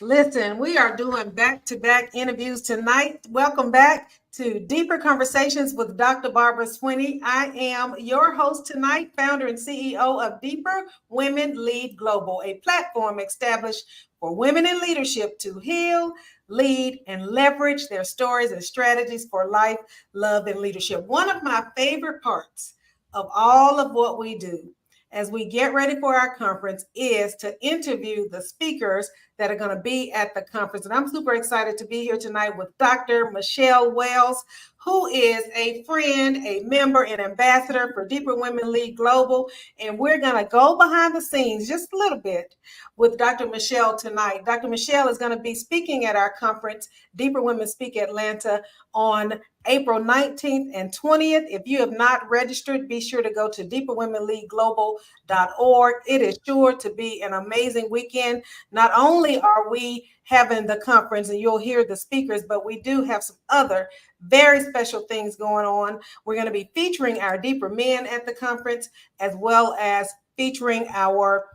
Listen, we are doing back-to-back interviews tonight. Welcome back to Deeper Conversations with Dr. Barbara Swinney. I am your host tonight, founder and CEO of Deeper Women Lead Global, a platform established for women in leadership to heal, lead, and leverage their stories and strategies for life, love, and leadership. One of my favorite parts of all of what we do as we get ready for our conference is to interview the speakers that are going to be at the conference. And I'm super excited to be here tonight with Dr. Michele Wells, who is a friend, a member, and ambassador for Deeper Women Lead Global. And we're going to go behind the scenes just a little bit with Dr. Michele tonight. Dr. Michele is going to be speaking at our conference, Deeper Women Speak Atlanta, on April 19th and 20th. If you have not registered, be sure to go to deeperwomenleadglobal.org. It is sure to be an amazing weekend. Not only are we having the conference and you'll hear the speakers, but we do have some other very special things going on. We're going to be featuring our Deeper Men at the conference, as well as featuring our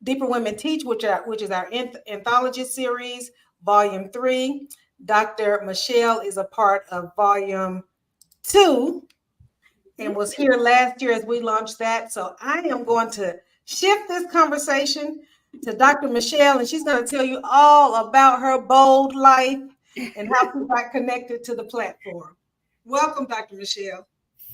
Deeper Women Teach, which is our anthology series, Volume 3. Dr. Michele is a part of Volume 2 and was here last year as we launched that. So I am going to shift this conversation to Dr. Michele, and she's going to tell you all about her bold life and how she got connected to the platform. Welcome, Dr. Michele.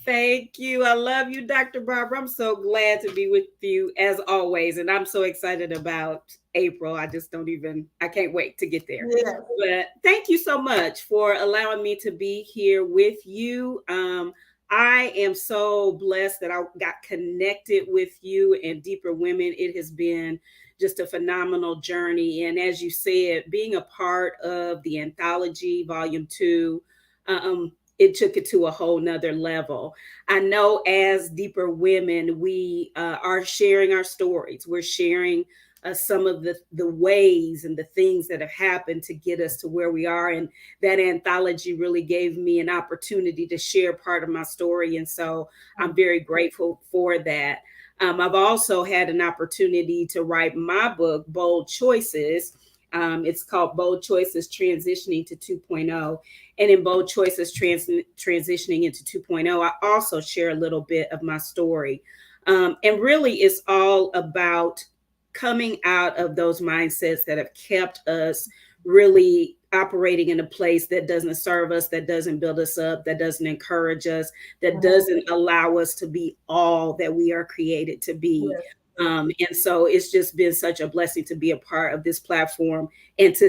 Thank you. I love you, Dr. Barbara. I'm so glad to be with you as always. And I'm so excited about April. I can't wait to get there. Yeah. But thank you so much for allowing me to be here with you. I am so blessed that I got connected with you and Deeper Women. It has been just a phenomenal journey. And as you said, being a part of the anthology, Volume 2, it took it to a whole nother level. I know as Deeper Women, we are sharing our stories. We're sharing some of the ways and the things that have happened to get us to where we are. And that anthology really gave me an opportunity to share part of my story. And so I'm very grateful for that. I've also had an opportunity to write my book, Bold Choices. It's called Bold Choices Transitioning to 2.0. And in Bold Choices Transitioning into 2.0, I also share a little bit of my story. And really, it's all about coming out of those mindsets that have kept us really operating in a place that doesn't serve us, that doesn't build us up, that doesn't encourage us, that doesn't allow us to be all that we are created to be. And so it's just been such a blessing to be a part of this platform and to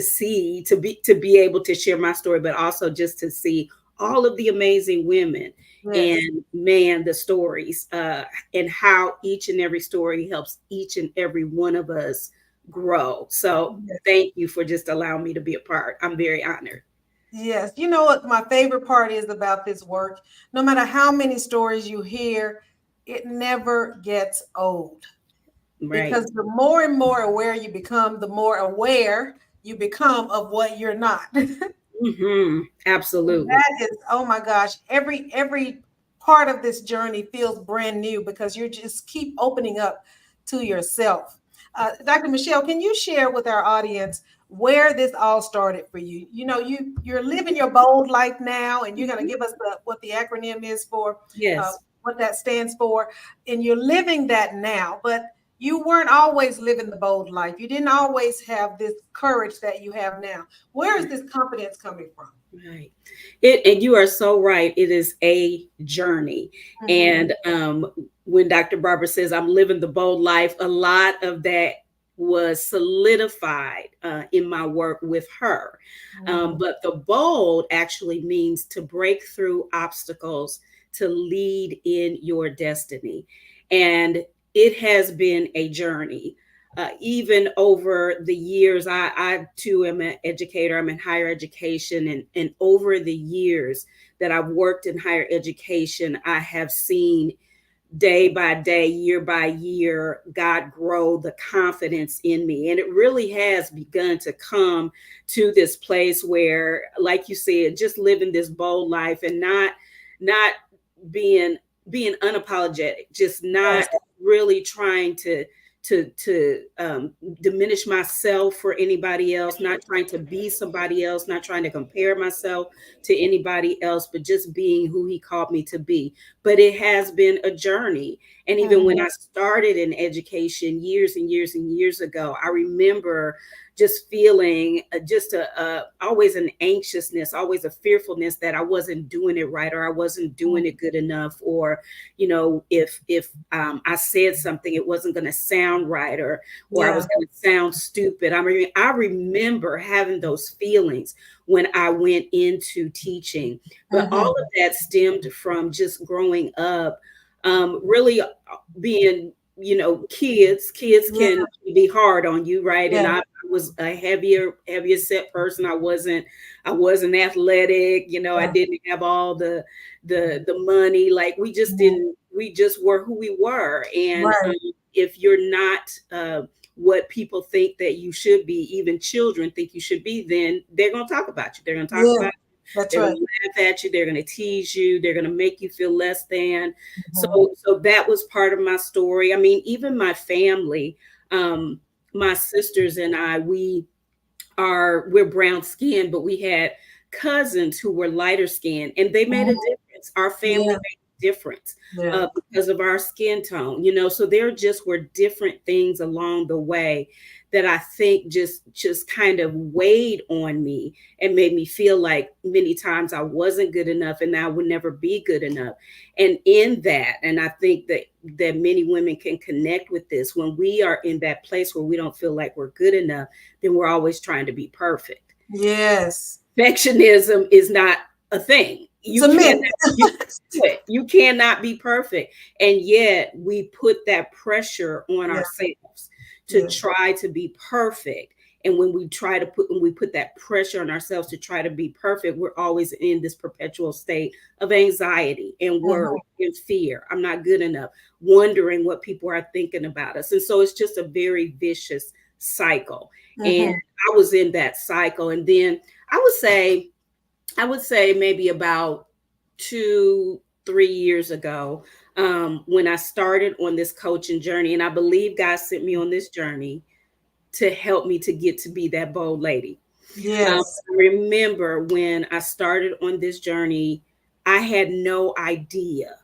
be able to share my story, but also just to see all of the amazing women and the stories and how each and every story helps each and every one of us grow. So thank you for just allowing me to be a part. I'm very honored. Yes. You know what my favorite part is about this work? No matter how many stories you hear, it never gets old. Right. Because the more and more aware you become, the more aware you become of what you're not. Absolutely. That is, oh my gosh, every part of this journey feels brand new because you just keep opening up to yourself. Dr. Michele, can you share with our audience where this all started for you? You know, you're living your bold life now, and you're going to give us what the acronym is for, what that stands for, and you're living that now, but you weren't always living the bold life. You didn't always have this courage that you have now. Where is this confidence coming from? Right. And you are so right. It is a journey. And when Dr. Barbara says I'm living the bold life, a lot of that was solidified in my work with her. But the bold actually means to break through obstacles, to lead in your destiny. And it has been a journey. Even over the years, I too am an educator. I'm in higher education. And over the years that I've worked in higher education, I have seen day by day, year by year, God grow the confidence in me. And it really has begun to come to this place where, like you said, just living this bold life and not being unapologetic, just not really trying to diminish myself for anybody else, not trying to be somebody else, not trying to compare myself to anybody else, but just being who he called me to be. But it has been a journey. And even when I started in education years and years and years ago, I remember just feeling always an anxiousness, always a fearfulness that I wasn't doing it right, or I wasn't doing it good enough, or if I said something, it wasn't going to sound right, or I was going to sound stupid. I remember having those feelings when I went into teaching, but all of that stemmed from just growing up, really being, kids can be hard on you, right? And I was a heavier set person. I wasn't athletic, I didn't have all the money. Like we just didn't, we just were who we were. And if you're not what people think that you should be, even children think you should be, then they're going to talk about you. They're going to talk about you. They're going to laugh at you. They're going to tease you. They're going to make you feel less than. So that was part of my story. I mean, even my family, my sisters and I, we're brown skinned, but we had cousins who were lighter skinned, and they made a difference. Our family made a difference because of our skin tone, so there just were different things along the way that I think just kind of weighed on me and made me feel like many times I wasn't good enough and I would never be good enough. And in that, and I think that many women can connect with this, when we are in that place where we don't feel like we're good enough, then we're always trying to be perfect. Yes. Perfectionism is not a thing. You cannot be perfect. And yet we put that pressure on ourselves to try to be perfect. And when we put that pressure on ourselves to try to be perfect, we're always in this perpetual state of anxiety and worry and fear. I'm not good enough, wondering what people are thinking about us. And so it's just a very vicious cycle. And I was in that cycle. And then I would say maybe about 2-3 years ago, when I started on this coaching journey, and I believe God sent me on this journey to help me to get to be that bold lady. Yes. I remember when I started on this journey, I had no idea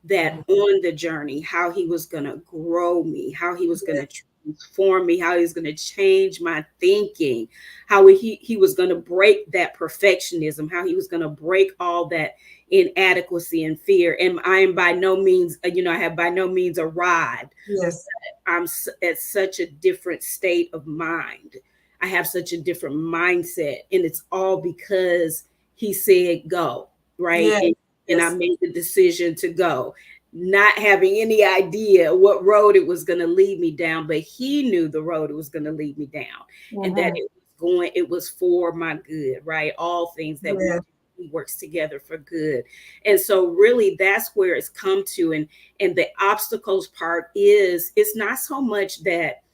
that on the journey, how he was going to grow me, how he was going to transform me, how he was going to change my thinking, how he was going to break that perfectionism, how he was going to break all that inadequacy and fear. And I am by no means, I have by no means arrived. Yes. I'm at such a different state of mind. I have such a different mindset. And it's all because he said go, right? Yes. And I made the decision to go, not having any idea what road it was going to lead me down, but he knew the road it was going to lead me down, and that it was for my good, right? All things that we works together for good. And so really that's where it's come to. And the obstacles part is, it's not so much that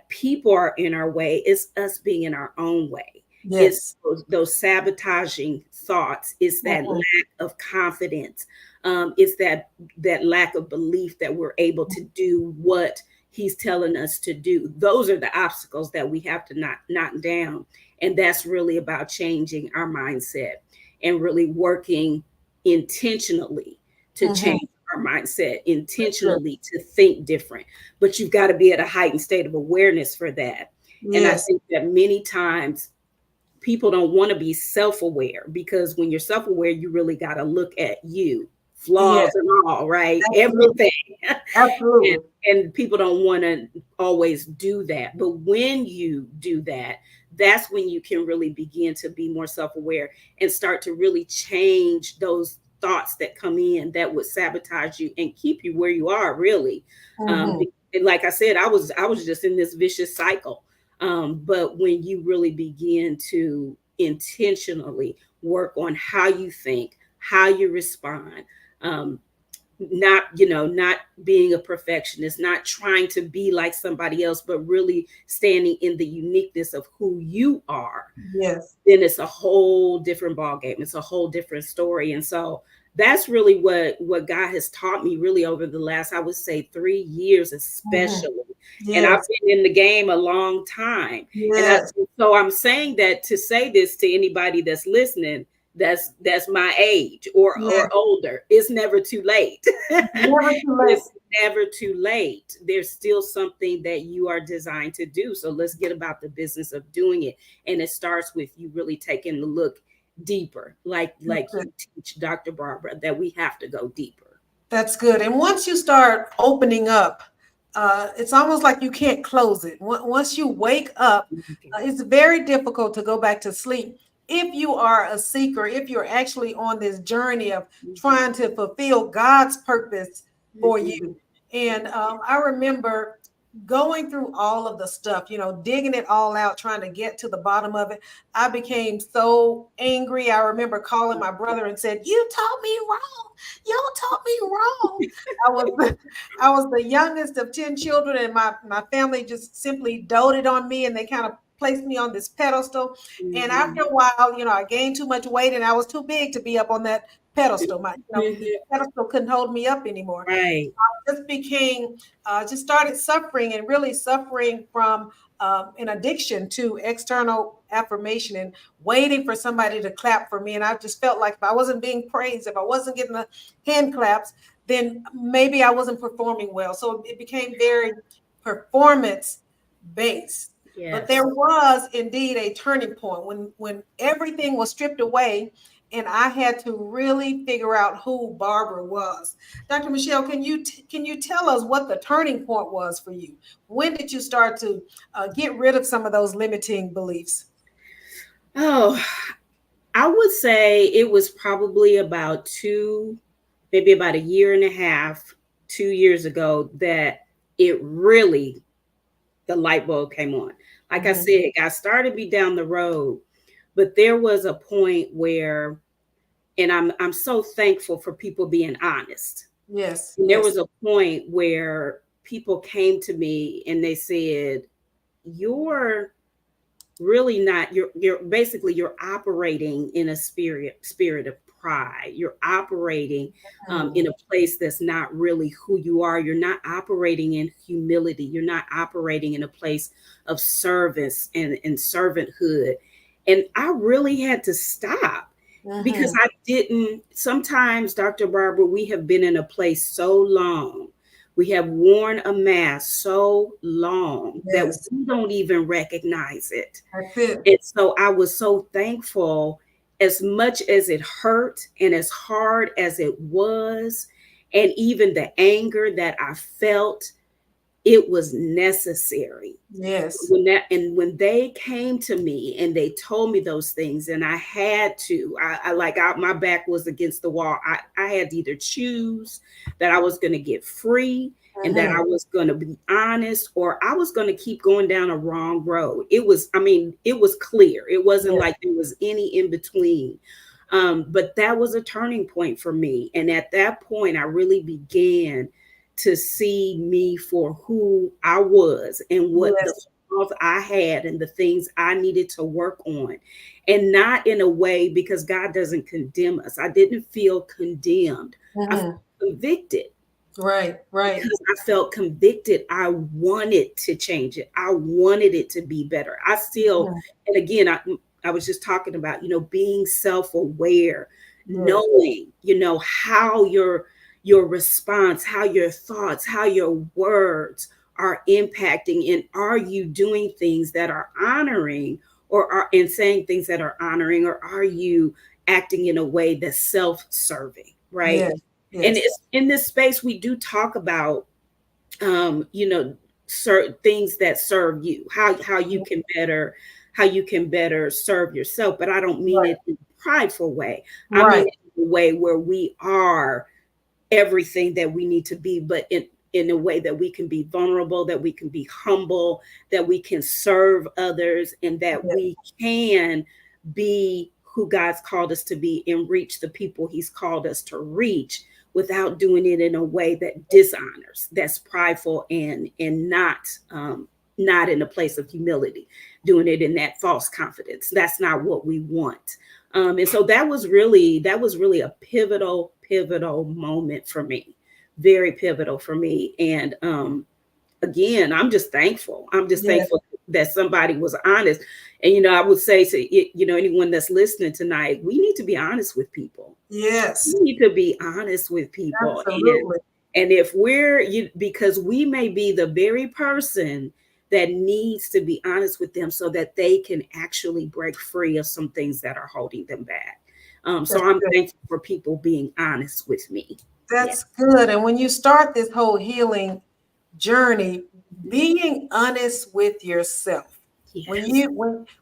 people are in our way, it's us being in our own way. It's those sabotaging thoughts. It's that lack of confidence. It's that lack of belief that we're able to do what he's telling us to do. Those are the obstacles that we have to knock down. And that's really about changing our mindset and really working intentionally to change our mindset, intentionally to think different. But you've got to be at a heightened state of awareness for that. And I think that many times people don't want to be self-aware, because when you're self-aware, you really got to look at you, flaws and all, right? Everything. Absolutely. And people don't want to always do that. But when you do that, that's when you can really begin to be more self-aware and start to really change those thoughts that come in that would sabotage you and keep you where you are, really. And like I said, I was just in this vicious cycle. But when you really begin to intentionally work on how you think, how you respond, not, not being a perfectionist, not trying to be like somebody else, but really standing in the uniqueness of who you are, Yes. then it's a whole different ball game. It's a whole different story. And so that's really what God has taught me really over the last, I would say, 3 years, Mhm. especially. And I've Yes. been in the game a long time. Yes. So I'm saying that to say this to anybody that's listening, that's my age Yes. or older. It's never too late. Never too late. It's never too late. There's still something that you are designed to do. So let's get about the business of doing it. And it starts with you really taking a look deeper, like you teach, Dr. Barbara, that we have to go deeper. That's good. And once you start opening up, it's almost like you can't close it. Once you wake up, Okay. it's very difficult to go back to sleep. If you are a seeker, if you're actually on this journey of trying to fulfill God's purpose for you. And I remember going through all of the stuff, digging it all out, trying to get to the bottom of it. I became so angry. I remember calling my brother and said, "You taught me wrong. You taught me wrong." I was I was the youngest of 10 children, and my family just simply doted on me, and they kind of placed me on this pedestal. And after a while, I gained too much weight, and I was too big to be up on that pedestal. The pedestal couldn't hold me up anymore. Right. Just became just started suffering, and really suffering from an addiction to external affirmation and waiting for somebody to clap for me. And I just felt like if I wasn't being praised, if I wasn't getting the hand claps, then maybe I wasn't performing well. So it became very performance based. But Yes. there was indeed a turning point when everything was stripped away, and I had to really figure out who Barbara was. Dr. Michele, can you tell us what the turning point was for you? When did you start to get rid of some of those limiting beliefs? Oh, I would say it was probably maybe about a year and a half, 2 years ago that it really, the light bulb came on. Like I said, God started me down the road, but there was a point where, and I'm so thankful for people being honest. Yes, And there yes. was a point where people came to me and they said, "You're really not, you're operating in a spirit of pride. You're operating in a place that's not really who you are. You're not operating in humility. You're not operating in a place of service and servanthood." And I really had to stop, because I didn't. Sometimes, Dr. Barbara, we have been in a place so long, we have worn a mask so long that Yes, we don't even recognize it. that's it. And so I was so thankful, as much as it hurt and as hard as it was, and even the anger that I felt, it was necessary. Yes, When they came to me and they told me those things, and I had to, my back was against the wall. I had to either choose that I was going to get free and that I was going to be honest, or I was going to keep going down a wrong road. It was clear. It wasn't yes, like there was any in between. But that was a turning point for me. And at that point, I really began to see me for who I was and what the yes. flaws I had and the things I needed to work on. And not in a way, because God doesn't condemn us. I didn't feel condemned. I felt convicted. Right, right. Because I felt convicted, I wanted to change it. I wanted it to be better. I still, and again, I was just talking about, being self-aware, Yes, knowing, how your response, how your thoughts, how your words are impacting, and are you doing things that are honoring, or are and saying things that are honoring, or are you acting in a way that's self-serving, right? yes, And yes, it's in this space we do talk about certain things that serve you, how you can better serve yourself. But I don't mean right, it in a prideful way. I mean right. it in a way where we are everything that we need to be, but in a way that we can be vulnerable, that we can be humble, that we can serve others, and that Yes, we can be who God's called us to be and reach the people He's called us to reach without doing it in a way that dishonors, that's prideful, and not in a place of humility, doing it in that false confidence. That's not what we want. And so that was really a pivotal moment for me, very pivotal for me. And again, I'm just thankful. I'm just Yes. thankful that somebody was honest. And I would say to anyone that's listening tonight, we need to be honest with people. Yes. We need to be honest with people. Absolutely. And if because we may be the very person that needs to be honest with them so that they can actually break free of some things that are holding them back. So I'm thankful for people being honest with me. That's good. And when you start this whole healing journey, being honest with yourself. Yes.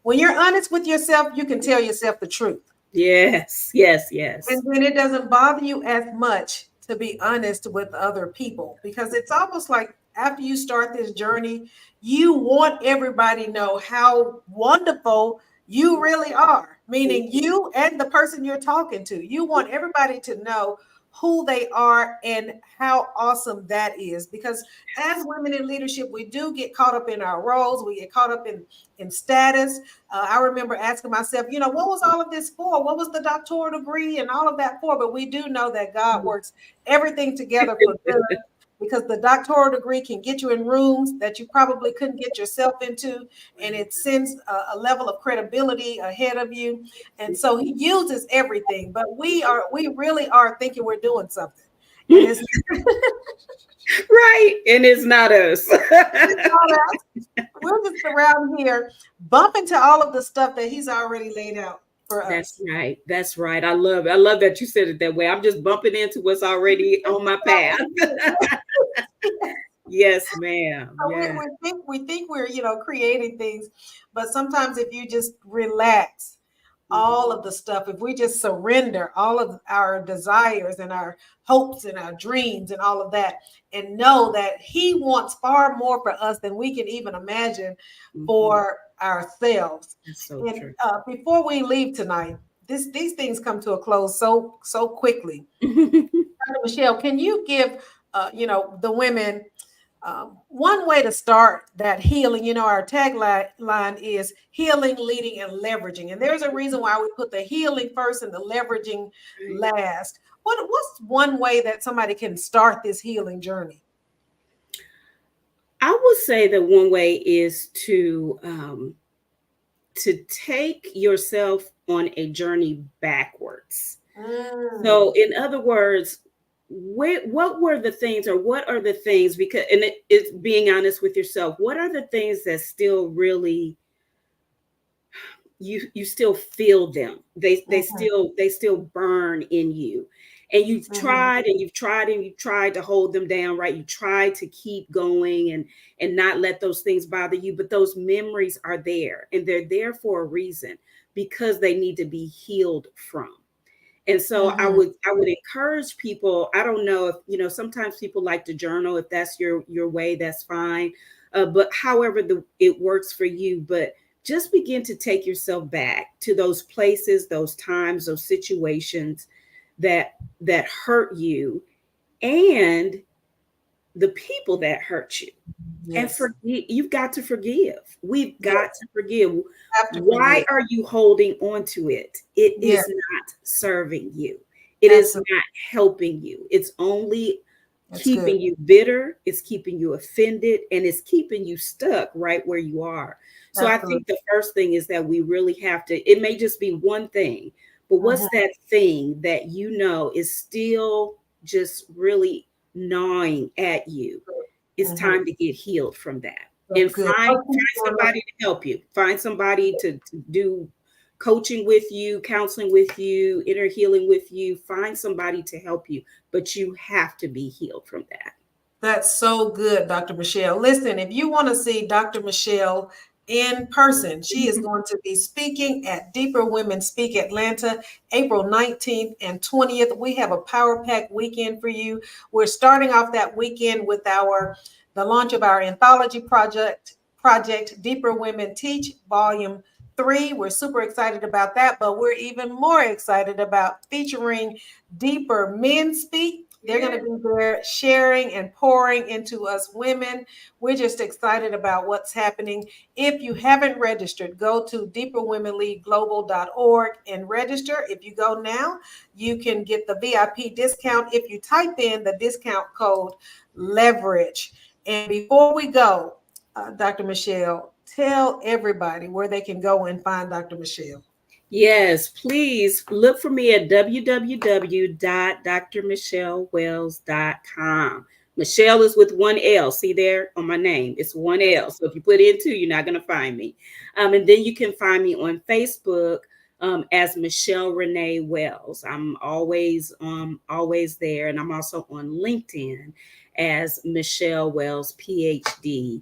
When you're honest with yourself, you can tell yourself the truth. Yes. And then it doesn't bother you as much to be honest with other people, because it's almost like after you start this journey, you want everybody to know how wonderful you really are, meaning you and the person you're talking to. You want everybody to know who they are and how awesome that is, because as women in leadership, we do get caught up in our roles. We get caught up in status. I remember asking myself, what was all of this for? What was the doctoral degree and all of that for? But we do know that God works everything together for good, because the doctoral degree can get you in rooms that you probably couldn't get yourself into, and it sends a level of credibility ahead of you. And so he uses everything, but we really are thinking we're doing something. And it's right. And it's not us. We're just around here bumping to all of the stuff that he's already laid out for us. That's right. I love that you said it that way. I'm just bumping into what's already on my path. Yes, ma'am. Yeah. We think we're creating things, but sometimes if you just relax all of the stuff, if we just surrender all of our desires and our hopes and our dreams and all of that, and know that he wants far more for us than we can even imagine for ourselves. So and before we leave tonight, these things come to a close so quickly. Dr. Michele, can you give the women one way to start that healing? Our tagline is healing, leading, and leveraging. And there's a reason why we put the healing first and the leveraging last. What's one way that somebody can start this healing journey? I would say that one way is to take yourself on a journey backwards. So in other words, what were the things, or what are the things, because, and it's being honest with yourself, what are the things that still really you still feel them, they still burn in you, and you've tried to hold them down, right? You tried to keep going and not let those things bother you, but those memories are there, and they're there for a reason, because they need to be healed from. And so I would encourage people. I don't know if, sometimes people like to journal. If that's your way, that's fine. But however it works for you, but just begin to take yourself back to those places, those times, those situations that hurt you, and the people that hurt you. Yes. And you've got to forgive. We've got to forgive. Why are you holding on to it? It is not serving you. It is not helping you. It's only keeping you bitter. It's keeping you offended, and it's keeping you stuck right where you are. So I think the first thing is that we really have to, it may just be one thing, but what's that thing that is still just really gnawing at you? It's time to get healed from that. And find somebody to help you. Find somebody to do coaching with you, counseling with you, inner healing with you. Find somebody to help you, but you have to be healed from that. That's so good, Dr. Michele. Listen, if you want to see Dr. Michele in person, she is going to be speaking at Deeper Women Speak Atlanta, April 19th and 20th. We have a power pack weekend for you. We're starting off that weekend with the launch of our anthology project, Deeper Women Teach, Volume 3. We're super excited about that, but we're even more excited about featuring Deeper Men Speak They're going to be there sharing and pouring into us women. We're just excited about what's happening. If you haven't registered, go to deeperwomenleagueglobal.org and register. If you go now, you can get the VIP discount if you type in the discount code LEVERAGE. And before we go, Dr. Michele, tell everybody where they can go and find Dr. Michele. Yes, please look for me at www.drmichelewells.com. Michelle is with one L. See there on my name? It's one L. So if you put in two, you're not going to find me. And then you can find me on Facebook as Michele Renee Wells. I'm always there. And I'm also on LinkedIn as Michele Wells, PhD.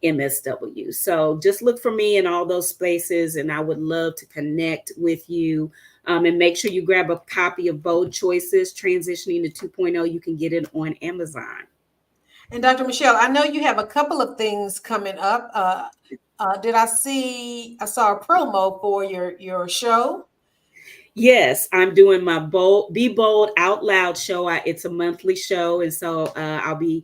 MSW. So just look for me in all those spaces, and I would love to connect with you. And make sure you grab a copy of Bold Choices Transitioning to 2.0. You can get it on Amazon. And Dr. Michele, I know you have a couple of things coming up. I saw a promo for your show? Yes, I'm doing my Be Bold Out Loud show. It's a monthly show, and so I'll be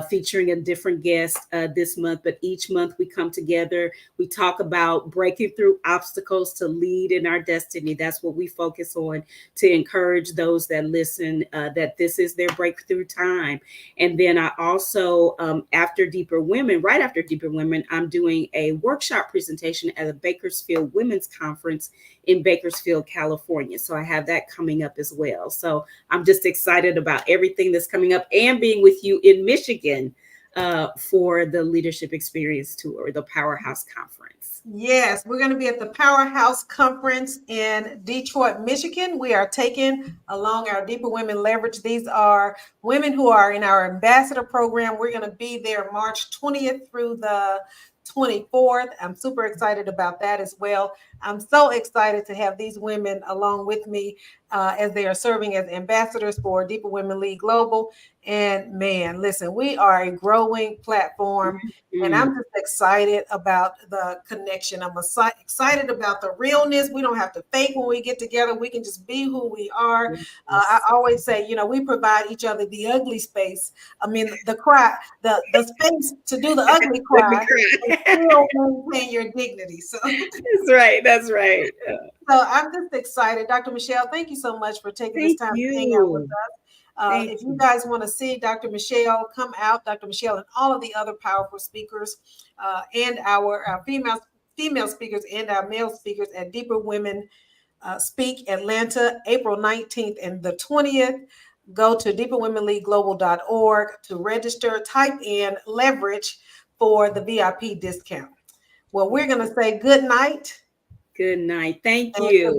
featuring a different guest this month. But each month we come together, we talk about breaking through obstacles to lead in our destiny. That's what we focus on, to encourage those that listen that this is their breakthrough time. And then I also, right after Deeper Women, I'm doing a workshop presentation at the Bakersfield Women's Conference in Bakersfield, California. So I have that coming up as well. So I'm just excited about everything that's coming up, and being with you in Michigan for the Leadership Experience Tour, the Powerhouse Conference. Yes, we're going to be at the Powerhouse Conference in Detroit, Michigan. We are taking along our Deeper Women Leverage. These are women who are in our ambassador program. We're going to be there March 20th through the 24th. I'm super excited about that as well. I'm so excited to have these women along with me as they are serving as ambassadors for Deeper Women League Global. And man, listen, we are a growing platform. Mm-hmm. And I'm just excited about the connection. I'm excited about the realness. We don't have to fake when we get together. We can just be who we are. Yes. I always say, we provide each other the ugly space. I mean, the space to do the ugly cry and still maintain your dignity. So that's right. That's right. So I'm just excited. Dr. Michele, thank you so much for taking this time to hang out with us. If you guys want to see Dr. Michele, come out, Dr. Michele, and all of the other powerful speakers and our female speakers and our male speakers at Deeper Women Speak Atlanta, April 19th and the 20th. Go to deeperwomenleagueglobal.org to register. Type in leverage for the VIP discount. Well, we're going to say good night. Good night. Thank you.